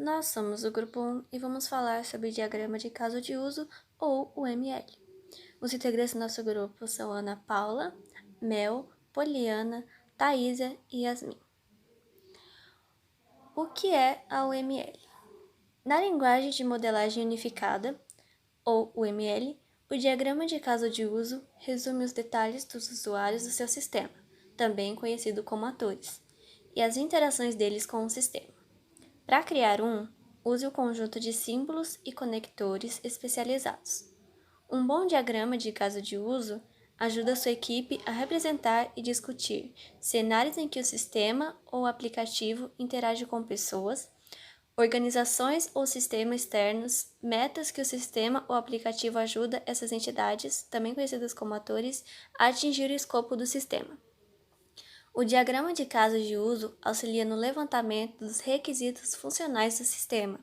Nós somos o grupo 1 e vamos falar sobre o diagrama de caso de uso, ou o ML. Os integrantes do nosso grupo são Ana Paula, Mel, Poliana, Thaisa e Yasmin. O que é a UML? Na linguagem de modelagem unificada, ou UML, o diagrama de caso de uso resume os detalhes dos usuários do seu sistema, também conhecido como atores, e as interações deles com o sistema. Para criar use o conjunto de símbolos e conectores especializados. Um bom diagrama de caso de uso ajuda a sua equipe a representar e discutir cenários em que o sistema ou aplicativo interage com pessoas, organizações ou sistemas externos, metas que o sistema ou aplicativo ajuda essas entidades, também conhecidas como atores, a atingir o escopo do sistema. O diagrama de casos de uso auxilia no levantamento dos requisitos funcionais do sistema,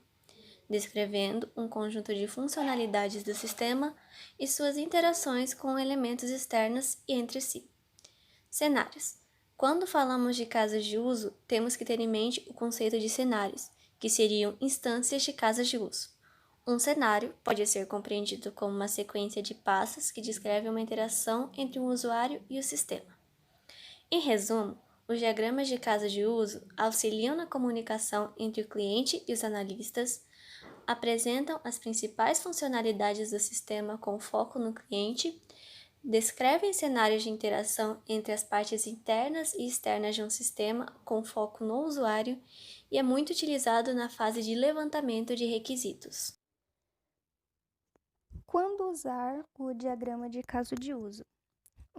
descrevendo um conjunto de funcionalidades do sistema e suas interações com elementos externos e entre si. Cenários. Quando falamos de casos de uso, temos que ter em mente o conceito de cenários, que seriam instâncias de casos de uso. Um cenário pode ser compreendido como uma sequência de passos que descreve uma interação entre um usuário e o sistema. Em resumo, os diagramas de caso de uso auxiliam na comunicação entre o cliente e os analistas, apresentam as principais funcionalidades do sistema com foco no cliente, descrevem cenários de interação entre as partes internas e externas de um sistema com foco no usuário e é muito utilizado na fase de levantamento de requisitos. Quando usar o diagrama de caso de uso?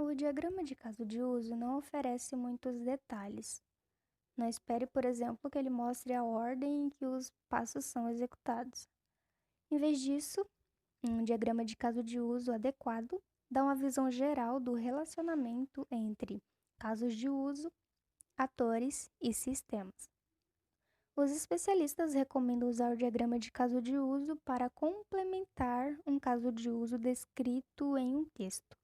O diagrama de caso de uso não oferece muitos detalhes. Não espere, por exemplo, que ele mostre a ordem em que os passos são executados. Em vez disso, um diagrama de caso de uso adequado dá uma visão geral do relacionamento entre casos de uso, atores e sistemas. Os especialistas recomendam usar o diagrama de caso de uso para complementar um caso de uso descrito em um texto.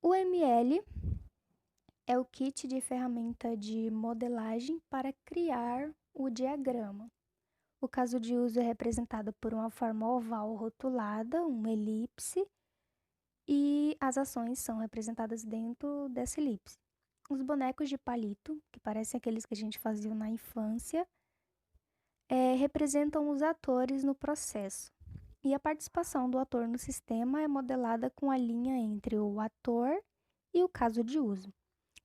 O ML é o kit de ferramenta de modelagem para criar o diagrama. O caso de uso é representado por uma forma oval rotulada, uma elipse, e as ações são representadas dentro dessa elipse. Os bonecos de palito, que parecem aqueles que a gente fazia na infância, representam os atores no processo. E a participação do ator no sistema é modelada com a linha entre o ator e o caso de uso.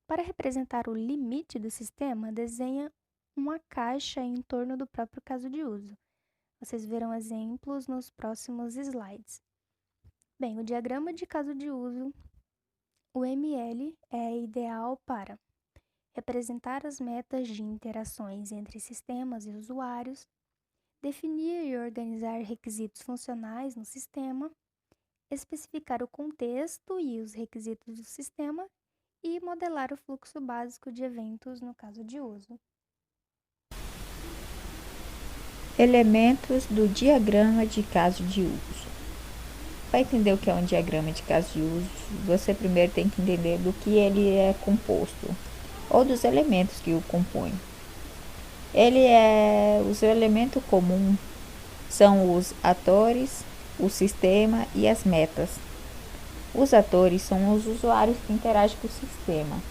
Para representar o limite do sistema, desenha uma caixa em torno do próprio caso de uso. Vocês verão exemplos nos próximos slides. Bem, o diagrama de caso de uso, o ML, é ideal para representar as metas de interações entre sistemas e usuários, definir e organizar requisitos funcionais no sistema, especificar o contexto e os requisitos do sistema e modelar o fluxo básico de eventos no caso de uso. Elementos do diagrama de caso de uso. Para entender o que é um diagrama de caso de uso, você primeiro tem que entender do que ele é composto, ou dos elementos que o compõem. Os elementos comuns são os atores, o sistema e as metas. Os atores são os usuários que interagem com o sistema.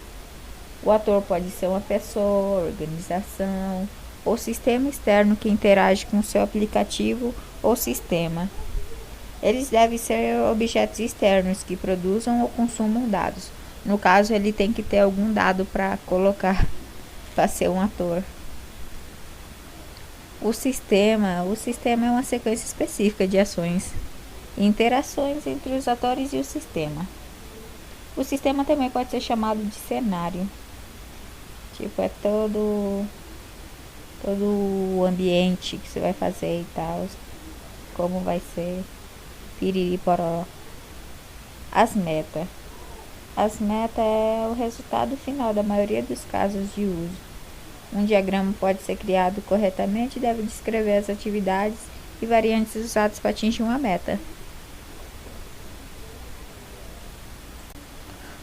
O ator pode ser uma pessoa, organização ou sistema externo que interage com o seu aplicativo ou sistema. Eles devem ser objetos externos que produzam ou consumam dados. No caso, ele tem que ter algum dado para colocar para ser um ator. O sistema é uma sequência específica de ações e interações entre os atores e o sistema. O sistema também pode ser chamado de cenário. É todo o ambiente que você vai fazer e tal, como vai ser, piriri poró. As metas é o resultado final da maioria dos casos de uso. Um diagrama pode ser criado corretamente e deve descrever as atividades e variantes usadas para atingir uma meta.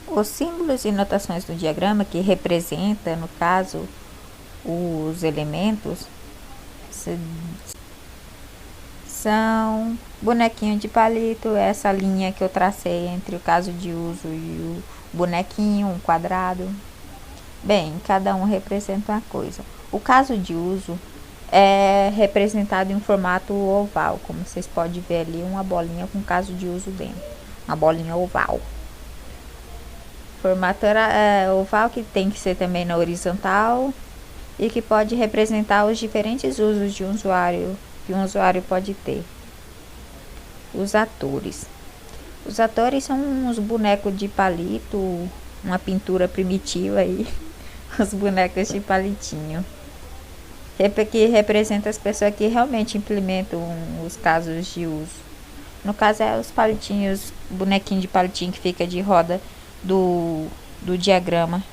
Os símbolos e notações do diagrama, que representa, no caso, os elementos, são bonequinho de palito, essa linha que eu tracei entre o caso de uso e o bonequinho, um quadrado. Bem, cada um representa uma coisa. O caso de uso é representado em um formato oval, como vocês podem ver ali, uma bolinha com caso de uso dentro, uma bolinha oval. Formato oval que tem que ser também na horizontal e que pode representar os diferentes usos de um usuário que um usuário pode ter. Os atores. Os atores são uns bonecos de palito, uma pintura primitiva aí, os bonecos de palitinho, que representa as pessoas que realmente implementam os casos de uso. No caso é os palitinhos, bonequinho de palitinho que fica de roda do diagrama.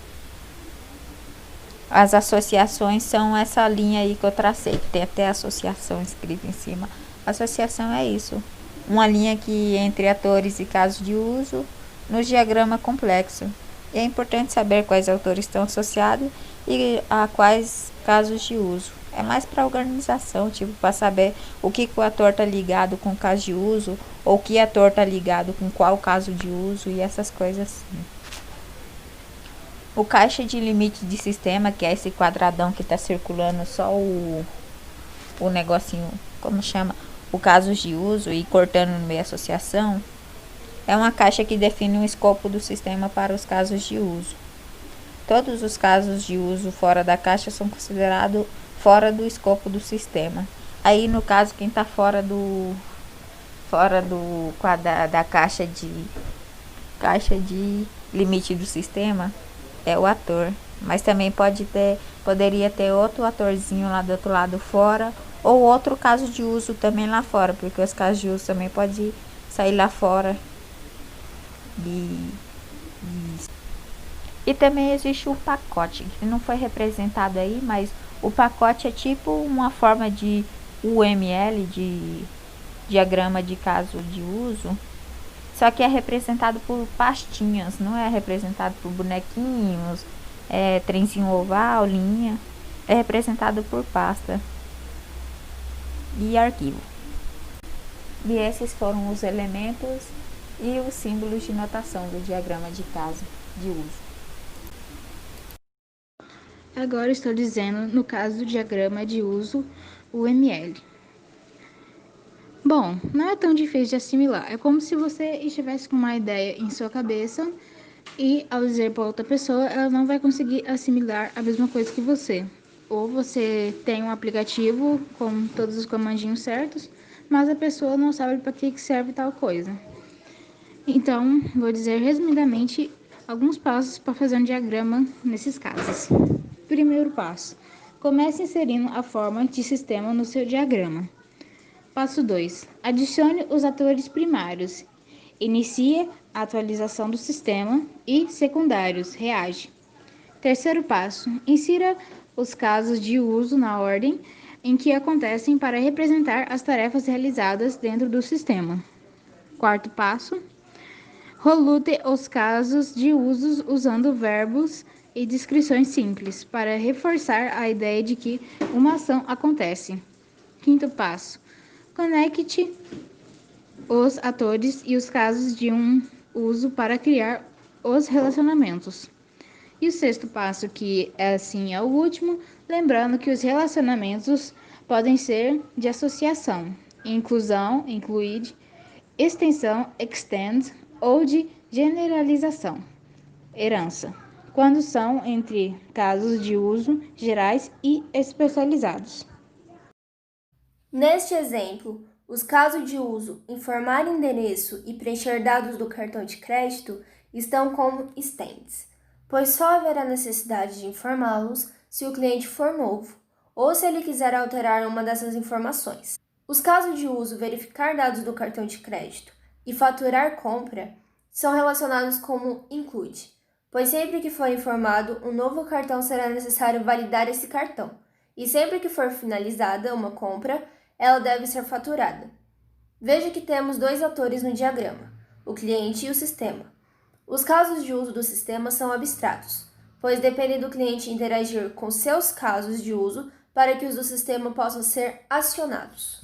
As associações são essa linha aí que eu tracei, que tem até associação escrita em cima. Associação é isso, uma linha que entre atores e casos de uso no diagrama complexo. E é importante saber quais autores estão associados e a quais casos de uso. É mais para organização, tipo, para saber o que o ator está ligado com o caso de uso, ou que ator está ligado com qual caso de uso e essas coisas assim. O caixa de limite de sistema, que é esse quadradão que está circulando só o negocinho, como chama? O caso de uso e cortando no meio associação, é uma caixa que define o escopo do sistema para os casos de uso. Todos os casos de uso fora da caixa são considerados fora do escopo do sistema. Aí, no caso, quem está fora da caixa de limite do sistema é o ator, mas também poderia ter outro atorzinho lá do outro lado fora, ou outro caso de uso também lá fora, porque os casos de uso também podem sair lá fora. E também existe o pacote, que não foi representado aí, mas o pacote é tipo uma forma de UML, de diagrama de caso de uso, só que é representado por pastinhas, não é representado por bonequinhos, trenzinho oval, linha, é representado por pasta e arquivo. E esses foram os elementos e os símbolos de notação do diagrama de caso de uso. Agora estou dizendo no caso do diagrama de uso UML. Bom, não é tão difícil de assimilar. É como se você estivesse com uma ideia em sua cabeça e, ao dizer para outra pessoa, ela não vai conseguir assimilar a mesma coisa que você. Ou você tem um aplicativo com todos os comandinhos certos, mas a pessoa não sabe para que serve tal coisa. Então, vou dizer resumidamente alguns passos para fazer um diagrama nesses casos. Primeiro passo: comece inserindo a forma de sistema no seu diagrama. Passo 2. Adicione os atores primários. Inicie a atualização do sistema e secundários. Reage. Terceiro passo. Insira os casos de uso na ordem em que acontecem para representar as tarefas realizadas dentro do sistema. Quarto passo. Rolute os casos de uso usando verbos e descrições simples para reforçar a ideia de que uma ação acontece. Quinto passo. Conecte os atores e os casos de um uso para criar os relacionamentos. E o sexto passo, que é o último, lembrando que os relacionamentos podem ser de associação, inclusão, include, extensão, extend, ou de generalização, herança, quando são entre casos de uso gerais e especializados. Neste exemplo, os casos de uso informar endereço e preencher dados do cartão de crédito estão como stands, pois só haverá necessidade de informá-los se o cliente for novo ou se ele quiser alterar uma dessas informações. Os casos de uso verificar dados do cartão de crédito e faturar compra são relacionados como include, pois sempre que for informado um novo cartão será necessário validar esse cartão, e sempre que for finalizada uma compra, ela deve ser faturada. Veja que temos dois atores no diagrama, o cliente e o sistema. Os casos de uso do sistema são abstratos, pois depende do cliente interagir com seus casos de uso para que os do sistema possam ser acionados.